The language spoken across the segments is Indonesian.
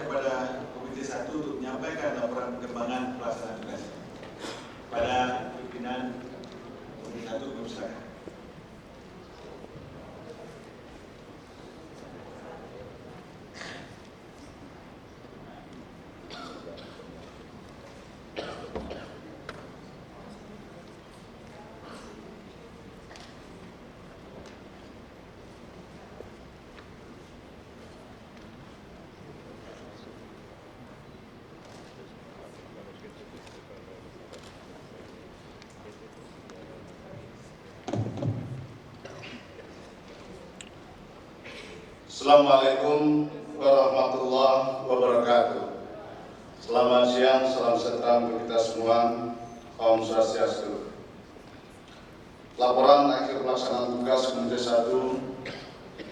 kepada Komite 1 untuk menyampaikan laporan perkembangan pelaksanaan tugas pada pimpinan Komite 1. Silakan. Assalamualaikum warahmatullahi wabarakatuh. Selamat siang, salam sejahtera untuk kita semua. Om Swastiastu. Laporan akhir pelaksanaan tugas Komite 1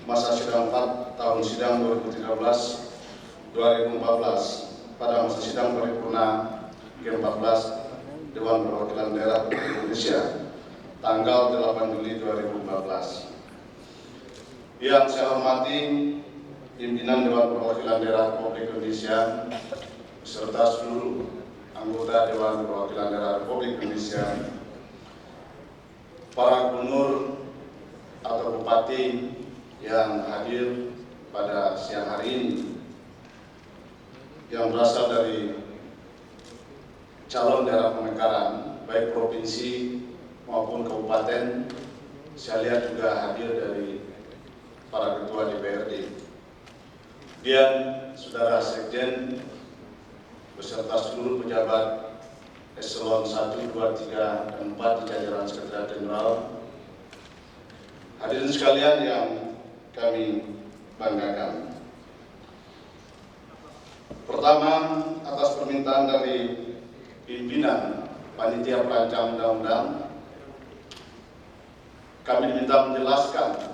masa sidang 4 tahun sidang 2013-2014 pada masa sidang paripurna ke-14 Dewan Perwakilan Daerah Republik Indonesia tanggal 8 Juli 2014. Yang saya hormati pimpinan Dewan Perwakilan Daerah Republik Indonesia beserta seluruh anggota Dewan Perwakilan Daerah Republik Indonesia, para gubernur atau bupati yang hadir pada siang hari ini, yang berasal dari calon daerah pemekaran baik provinsi maupun kabupaten. Saya lihat juga hadir dari para ketua DPRD, dan saudara sekjen beserta seluruh pejabat eselon 1, 2, 3, dan 4 di jajaran Sekretariat Jenderal. Hadirin sekalian yang kami banggakan. Pertama, atas permintaan dari pimpinan Panitia Perancang Undang-Undang, kami diminta menjelaskan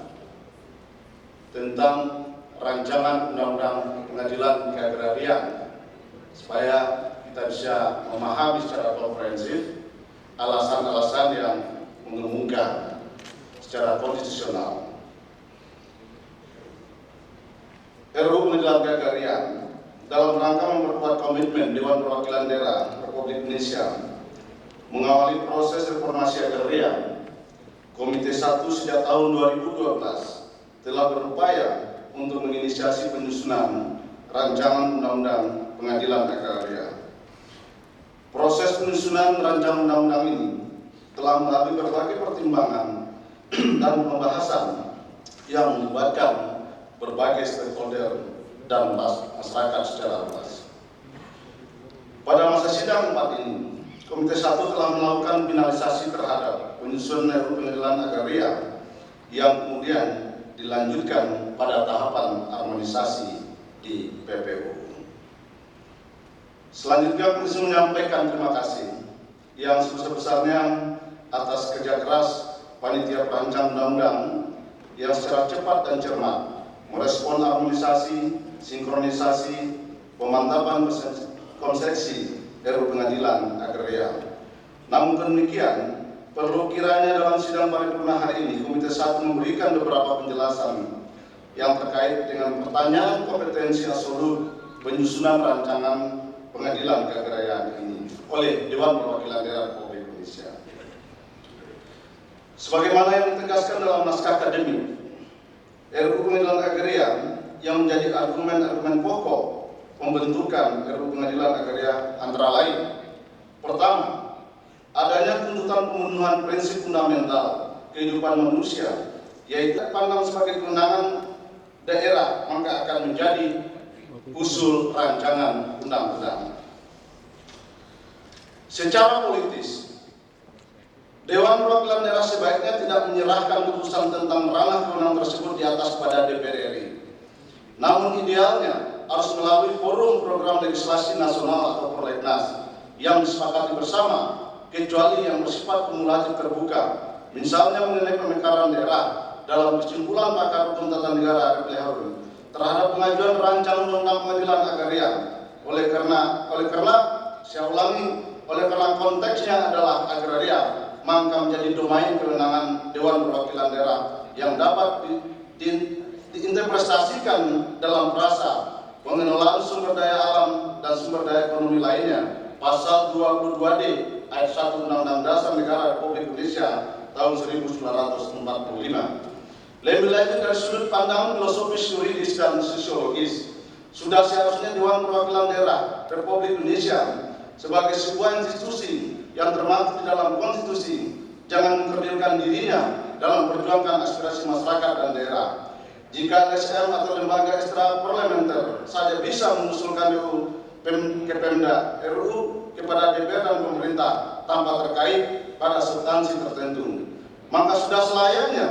tentang rancangan Undang-Undang Pengadilan Keagrarian supaya kita bisa memahami secara komprehensif alasan-alasan yang mengemuka secara konstitusional. RUU Pengadilan Keagrarian dalam rangka memperkuat komitmen Dewan Perwakilan Daerah Republik Indonesia mengawali proses reformasi agraria, Komite 1 sejak tahun 2012 telah berupaya untuk menginisiasi penyusunan rancangan Undang-Undang Pengadilan Agraria. Proses penyusunan rancangan undang-undang ini telah melalui berbagai pertimbangan dan pembahasan yang melibatkan berbagai stakeholder dan masyarakat secara luas. Pada masa sidang 4 ini, Komite 1 telah melakukan finalisasi terhadap penyusunan RUU Pengadilan Agraria yang kemudian dilanjutkan pada tahapan harmonisasi di PPU. Selanjutnya, Komisi menyampaikan terima kasih yang sebesar-besarnya atas kerja keras Panitia Perancang Undang-Undang yang secara cepat dan cermat merespon harmonisasi, sinkronisasi, pemantapan konsepsi RUU Pengadilan Agraria. Namun demikian, perlu kiranya dalam sidang paripurna hari ini Komite 1 memberikan beberapa penjelasan yang terkait dengan pertanyaan kompetensi absolut penyusunan rancangan pengadilan keagrarian ini oleh Dewan Perwakilan Daerah Republik Indonesia. Sebagaimana yang ditegaskan dalam naskah akademik, RUU Pengadilan Agraria yang menjadi argumen-argumen pokok pembentukan RUU Pengadilan Agraria antara lain: pertama, adanya tuntutan pemenuhan prinsip fundamental kehidupan manusia, yaitu pandang sebagai kewenangan daerah, maka akan menjadi usul rancangan undang-undang. Secara politis, Dewan Perwakilan Daerah sebaiknya tidak menyerahkan putusan tentang ranah kewenangan tersebut di atas kepada DPR RI. Namun idealnya harus melalui forum program legislasi nasional atau prolegnas yang disepakati bersama, kecuali yang bersifat kumulatif terbuka, misalnya mengenai pemekaran daerah dalam kesimpulan pakar hukum tata negara Refli Harun terhadap pengajuan rancangan undang-undang pengadilan agraria. Oleh karena konteksnya adalah agraria, maka menjadi domain kewenangan Dewan Perwakilan Daerah yang dapat diinterpretasikan dalam frasa pengelolaan sumber daya alam dan sumber daya ekonomi lainnya, Pasal 22D Ayat 1 Undang-Undang Dasar Negara Republik Indonesia tahun 1945. Lebih lanjut dari sudut pandang filosofis, yuridis, dan sosiologis, sudah seharusnya Dewan Perwakilan Daerah Republik Indonesia sebagai sebuah institusi yang termaktub di dalam konstitusi jangan mengkerdilkan dirinya dalam memperjuangkan aspirasi masyarakat dan daerah. Jika LSM atau lembaga ekstra parlementer saja bisa mengusulkan RUU kepada DPR dan pemerintah tanpa terkait pada substansi tertentu, maka sudah selayaknya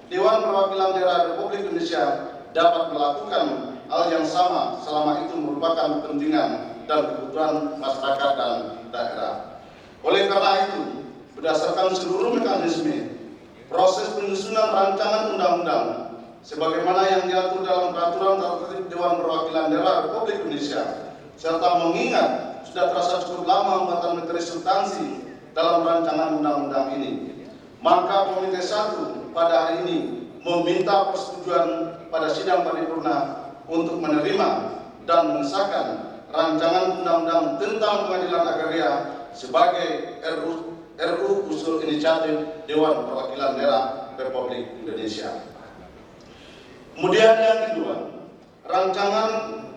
Dewan Perwakilan Daerah Republik Indonesia dapat melakukan hal yang sama selama itu merupakan kepentingan dan kebutuhan masyarakat dan daerah. Oleh karena itu, berdasarkan seluruh mekanisme proses penyusunan rancangan undang-undang sebagaimana yang diatur dalam peraturan tata tertib Dewan Perwakilan Daerah Republik Indonesia, serta mengingat sudah terasa cukup lama pembuatan materi substansi dalam rancangan undang-undang ini, maka Komite 1 pada hari ini meminta persetujuan pada sidang paripurna untuk menerima dan mengesahkan rancangan undang-undang tentang pengadilan agraria sebagai RUU usul inisiatif Dewan Perwakilan Daerah Republik Indonesia. Kemudian yang kedua, rancangan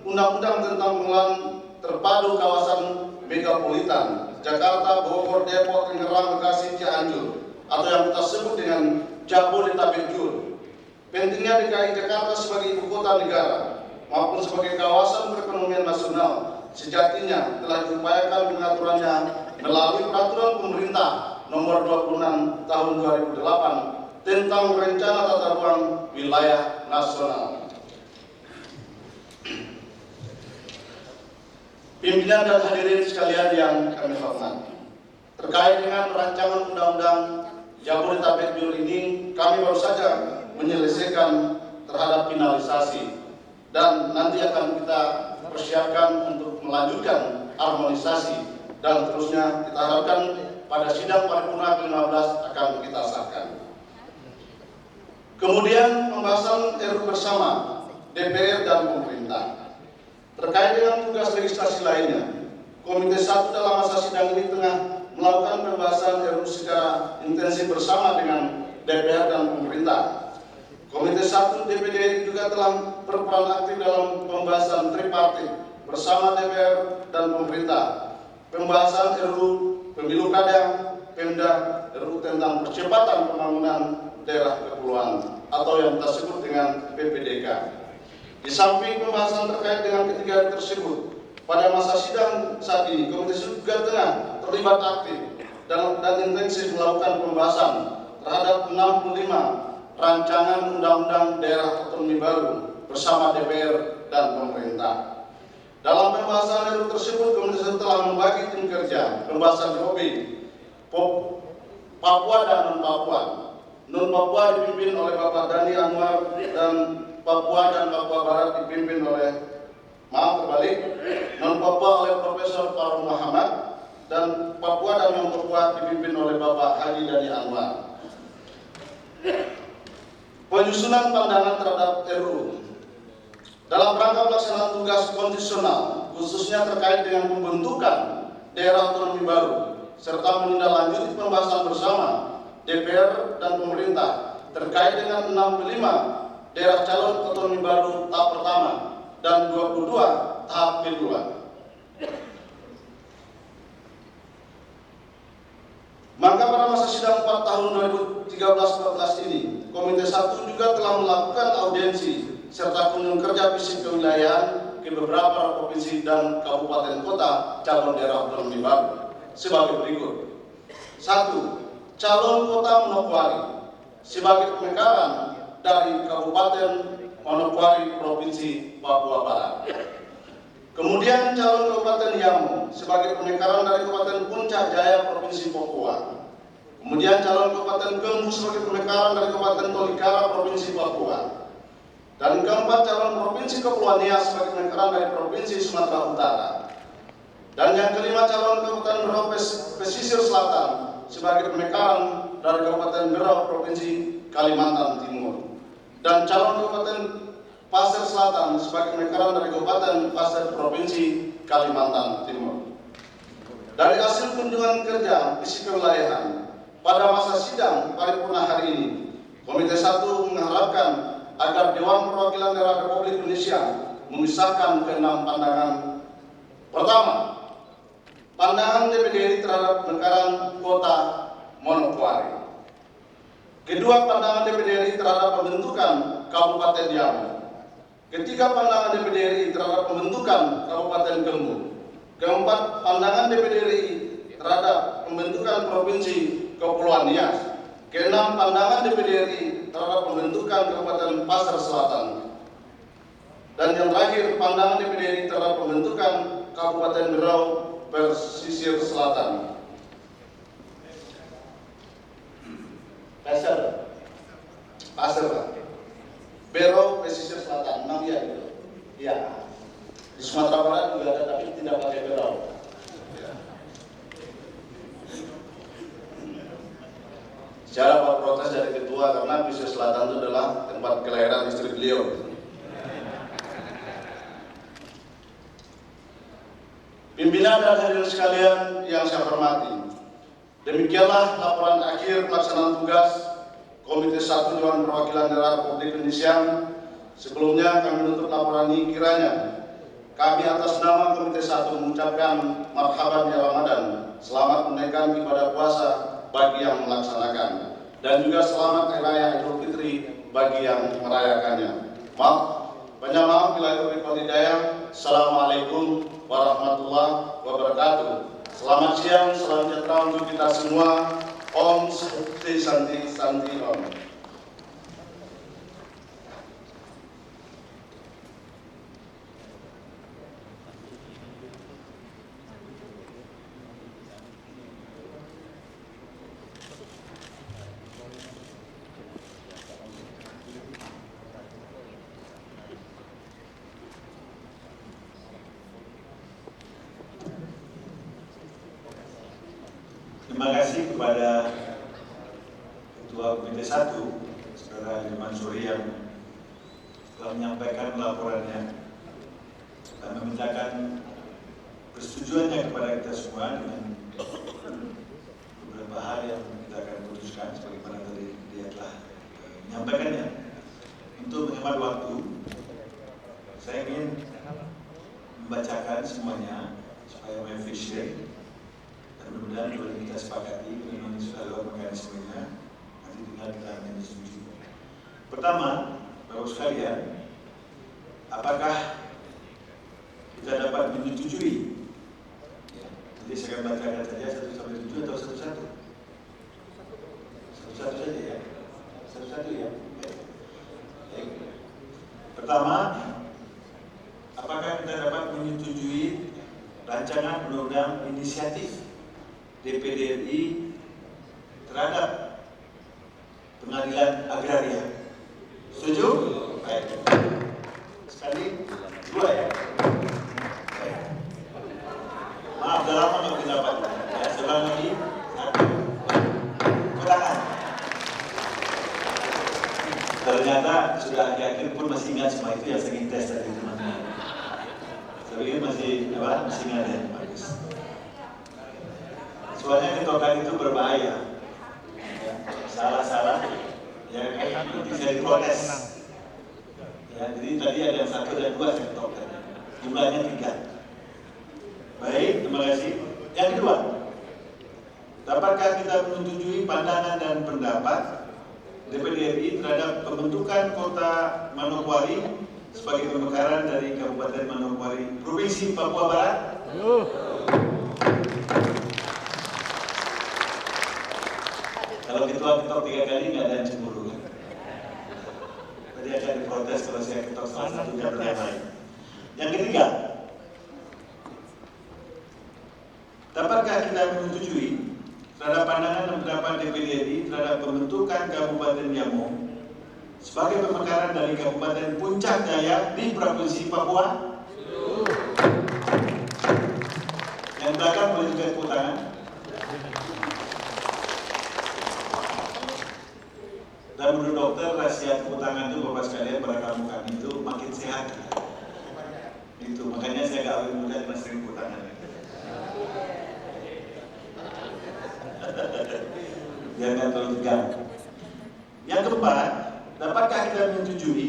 undang-undang tentang pengelolaan terpadu kawasan megapolitan Jakarta, Bogor, Depok, Tangerang, Bekasi, Cianjur atau yang kita sebut dengan Jabodetabek Jur. Pentingnya DKI Jakarta sebagai ibu kota negara maupun sebagai kawasan perekonomian nasional sejatinya telah diupayakan pengaturannya melalui peraturan pemerintah nomor 26 tahun 2008 tentang rencana tata ruang wilayah nasional. Pimpinan dan hadirin sekalian yang kami hormati, terkait dengan rancangan undang-undang Jabodetabek Jur ini, kami baru saja menyelesaikan terhadap finalisasi dan nanti akan kita persiapkan untuk melanjutkan harmonisasi dan terusnya kita harapkan pada sidang paripurna ke-15 akan kita sahkan. Kemudian pembahasan RUU bersama DPR dan pemerintah. Terkait dengan tugas legislasi lainnya, Komite 1 dalam masa sidang ini tengah melakukan pembahasan RUU secara intensif bersama dengan DPR dan pemerintah. Komite 1 DPD juga telah berperan aktif dalam pembahasan tripartit bersama DPR dan pemerintah. Pembahasan RUU Pemilu Kada, Pemda, RUU tentang percepatan pembangunan daerah kepulauan atau yang kita sebut dengan PPDK. Di samping pembahasan terkait dengan ketiga tersebut, pada masa sidang saat ini Komite juga tengah terlibat aktif dan intensif melakukan pembahasan terhadap 65 rancangan undang-undang daerah otonomi baru bersama DPR dan pemerintah. Dalam pembahasan RUU tersebut, Komite telah membagi tim kerja pembahasan hobi Papua dan non-Papua. Non-Papua dipimpin oleh Bapak Dhani Anwar dan Papua dan Papua Barat dipimpin oleh non-Papua oleh Profesor Faruk Muhammad dan Papua dan non-Papua dipimpin oleh Bapak Haji Dhani Anwar. Penyusunan pandangan terhadap RUU dalam rangka pelaksanaan tugas konstitusional khususnya terkait dengan pembentukan daerah otonomi baru serta menindaklanjuti pembahasan bersama DPR dan pemerintah terkait dengan 65 daerah calon otonomi baru tahap pertama dan 22 tahap kedua. Maka pada masa sidang 4 tahun 2013-14 ini, Komite 1 juga telah melakukan audiensi serta kunjung kerja fisik kewilayahan ke beberapa provinsi dan kabupaten kota calon daerah otonomi baru sebagai berikut. 1. Calon kota Manokwari sebagai pemekaran dari Kabupaten Manokwari Provinsi Papua Barat. Kemudian calon Kabupaten Yamo sebagai pemekaran dari Kabupaten Puncak Jaya Provinsi Papua. Kemudian calon Kabupaten Gembu sebagai pemekaran dari Kabupaten Tolikara Provinsi Papua. Dan keempat calon Provinsi Kepulauan Nias sebagai pemekaran dari Provinsi Sumatera Utara. Dan yang kelima calon Kabupaten Berau Pesisir Selatan sebagai pemekaran dari Kabupaten Berau Provinsi Kalimantan Timur. Dan calon Kabupaten Pasir Selatan sebagai pemekaran dari Kabupaten Pasir Provinsi Kalimantan Timur. Dari hasil kunjungan kerja isi kewilayahan pada masa sidang paripurna hari ini, Komite 1 mengharapkan agar Dewan Perwakilan Daerah Republik Indonesia memisahkan keenam pandangan. Pertama, pandangan DPD RI terhadap pemekaran kota Manokwari. Kedua, pandangan DPD RI terhadap pembentukan Kabupaten Diamo. Ketiga, pandangan DPD RI terhadap pembentukan Kabupaten Gembong. Keempat, pandangan DPD RI terhadap pembentukan Provinsi Kepulauan Nias. Keenam, pandangan DPD RI terhadap pembentukan Kabupaten Pasir Selatan. Dan yang terakhir, pandangan DPD RI terhadap pembentukan Kabupaten Berau Pesisir Selatan. Pasir, Berau Pesisir Selatan, namanya itu. Ya, di Sumatera Barat juga ada, tapi tidak pakai Berau. Secara berprotes dari ketua karena Pesisir Selatan itu adalah tempat kelahiran istri beliau. Pimpinan dan hadirin sekalian yang saya hormati, demikianlah laporan akhir pelaksanaan tugas Komite 1 Dewan Perwakilan Daerah Republik Indonesia. Sebelumnya kami menutup laporan ini, kiranya kami atas nama Komite 1 mengucapkan marhaban ya Ramadan, selamat menunaikan ibadah puasa bagi yang melaksanakan, dan juga selamat Hari Raya Idul Fitri bagi yang merayakannya. Banyak maaf bila itu berhidayah. Assalamualaikum warahmatullahi wabarakatuh. Selamat siang, salam sejahtera untuk kita semua. Om Santi Santi Santi Om. Terima kasih kepada Ketua Komite 1, Saudara Ali Mansuri, yang telah menyampaikan laporannya dan memintakan persetujuannya kepada kita semua dengan beberapa hal yang kita akan putuskan sebagaimana tadi dia telah menyampaikannya. Untuk menghemat waktu, saya ingin membacakan semuanya supaya efisien. Mudah-mudahan boleh kita sepakati, memang sudah lewat mekanismenya, nanti tinggal kita menyetujui. Pertama, Bapak sekalian, apakah kita dapat menyetujui? Ya, jadi saya akan bacakan saja 1 sampai 7 atau satu-satu? Satu-satu saja ya? Satu-satu ya? Baik. Pertama, apakah kita dapat menyetujui rancangan undang-undang inisiatif DPD RI terhadap pengadilan agraria? Setuju? Baik. Sekali, 2 ya? Baik. Maaf, udah lama nggak pendapat. Ya, selang lagi, 1. Kurangan. Ternyata sudah akhir-akhir pun masih ingat semua itu yang saya tes tadi teman-teman. Saya pikir masih ingat ya, bagus. Soalnya ketokan itu berbahaya, ya, salah-salah, ya nanti saya diprotes. Ya, jadi tadi ada 1 dan 2 saya ketokkan, jumlahnya 3. Baik, terima kasih. Yang kedua, dapatkah kita menyetujui pandangan dan pendapat DPD RI terhadap pembentukan Kota Manokwari sebagai pemekaran dari Kabupaten Manokwari, Provinsi Papua Barat? Kalau ketua ketok 3 kali nggak ada yang cemburu. Tadi akan diprotes kalau saya ketok salah satunya dan yang lain. Yang ketiga, dapatkah kita menyetujui terhadap pandangan dan pendapat DPD RI terhadap pembentukan Kabupaten Diamo sebagai pemekaran dari Kabupaten Puncak Jaya di Provinsi Papua? Yang belakang boleh juga tepuk tangan. Dan menurut dokter rahasia tepuk tangan itu Bapak sekalian pada kamu kami itu makin sehat. Itu makanya saya gak awet muda karena sering tepuk tangan. Biar nggak terlalu tegang. Yang keempat, dapatkah kita menyetujui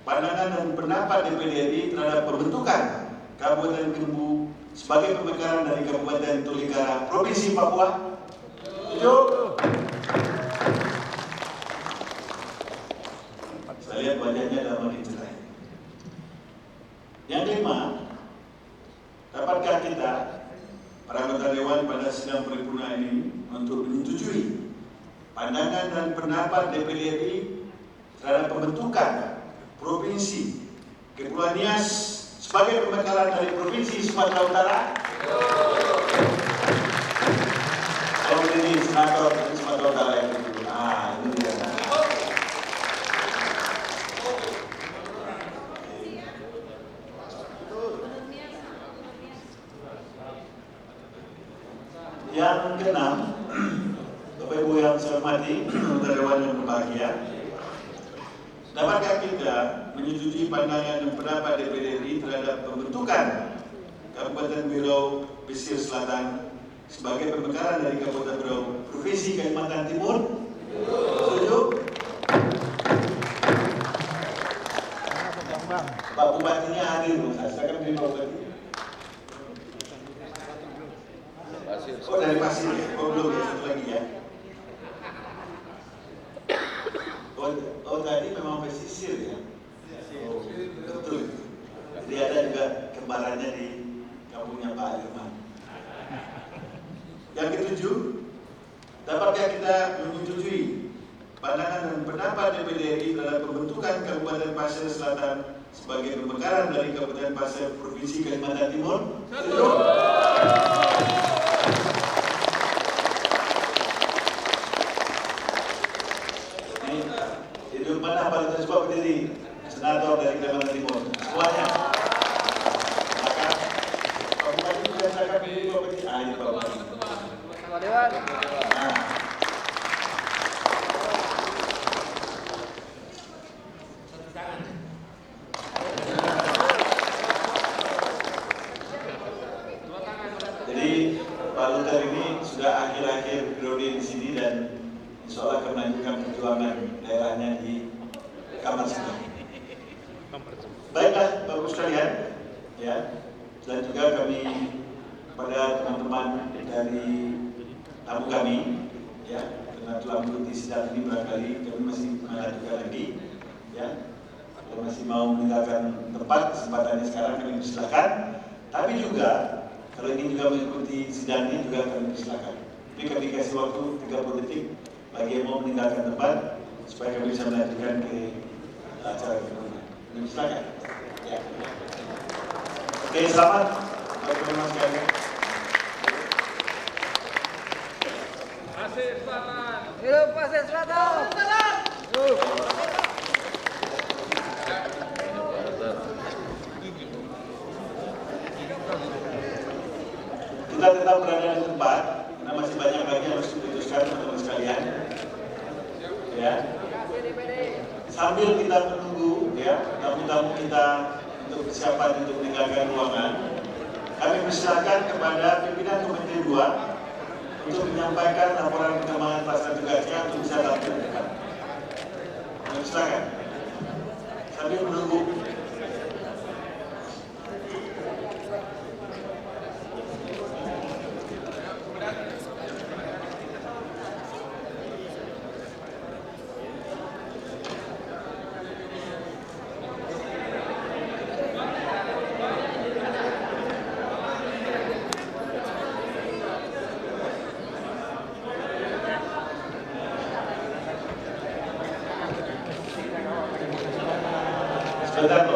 pandangan dan pendapat DPD RI terhadap pembentukan Kabupaten Gembu sebagai pemekaran dari Kabupaten Tolikara, Provinsi Papua? Setuju? Saya lihat wajahnya dah makin cerah. Yang kelima, dapatkah kita para anggota Dewan pada sidang paripurna ini untuk menyetujui pandangan dan pendapat DPD RI terhadap pembentukan Provinsi Kepulauan Nias sebagai pemekaran dari Provinsi Sumatera Utara? Kalau ini senator dari Sumatera Utara yang itu, ini dia. Yang keenam, Bapak Ibu yang saya hormati, anggota Dewan yang berbahagia, dapatkah kita menyetujui pandangan dan pendapat DPD RI terhadap pembentukan Kabupaten Berau Pesisir Selatan sebagai pemekaran dari Kabupaten Berau Provinsi Kalimantan Timur? Setuju? Pak Bupatinya hadir, saya kan dari Pak Bupati. Oh dari Pasir ya? Oh belum ya, satu lagi ya. Oh tadi memang pesisir ya? Oh, betul. Jadi ada juga kembarannya di kampungnya Pak Irman. Yang ketujuh, dapatkah kita menyetujui pandangan dan pendapat DPD RI terhadap pembentukan Kabupaten Pasir Selatan sebagai pemekaran dari Kabupaten Pasir Provinsi Kalimantan Timur? Setuju? Hidup mana paling tersuap berdiri? Senator dari Kalimantan Timur. Semuanya. Maka Pak Bupati juga saya pilih Pak Bupati. Ini Pak Bupati. Pak Dewan. Jadi Pak Luther ini sudah akhir-akhir periode di sini dan insya Allah akan melanjutkan perjuangan daerahnya di Kamar Sidang. Baiklah Bapak sekalian, ya, dan juga kami pada teman-teman dari tamu kami, ya, karena telah mengikuti sidang ini barangkali kami masih melanjutkan lagi, ya, kalau masih mau meninggalkan tempat kesempatannya sekarang kami persilakan, tapi juga kalau ingin juga mengikuti sidang ini juga kami persilakan. Tapi kami kasih waktu 30 detik bagi yang mau meninggalkan tempat supaya kami bisa melanjutkan ke acara berikutnya. Silakan. Ya. Oke, selamat. Bagaimana sekalian? Pasir Selatan. Hidup Pasir Selatan. Kita tetap berada di tempat karena masih banyak lagi yang harus diputuskan teman-teman sekalian. Ya. Sambil kita menunggu ya tamu-tamu kita untuk persiapan untuk meninggalkan ruangan, kami persilakan kepada pimpinan Komite 2 untuk menyampaikan laporan perkembangan pelaksanaan tugasnya untuk bisa tampil di depan. Kami silakan. Sambil menunggu. Sebentar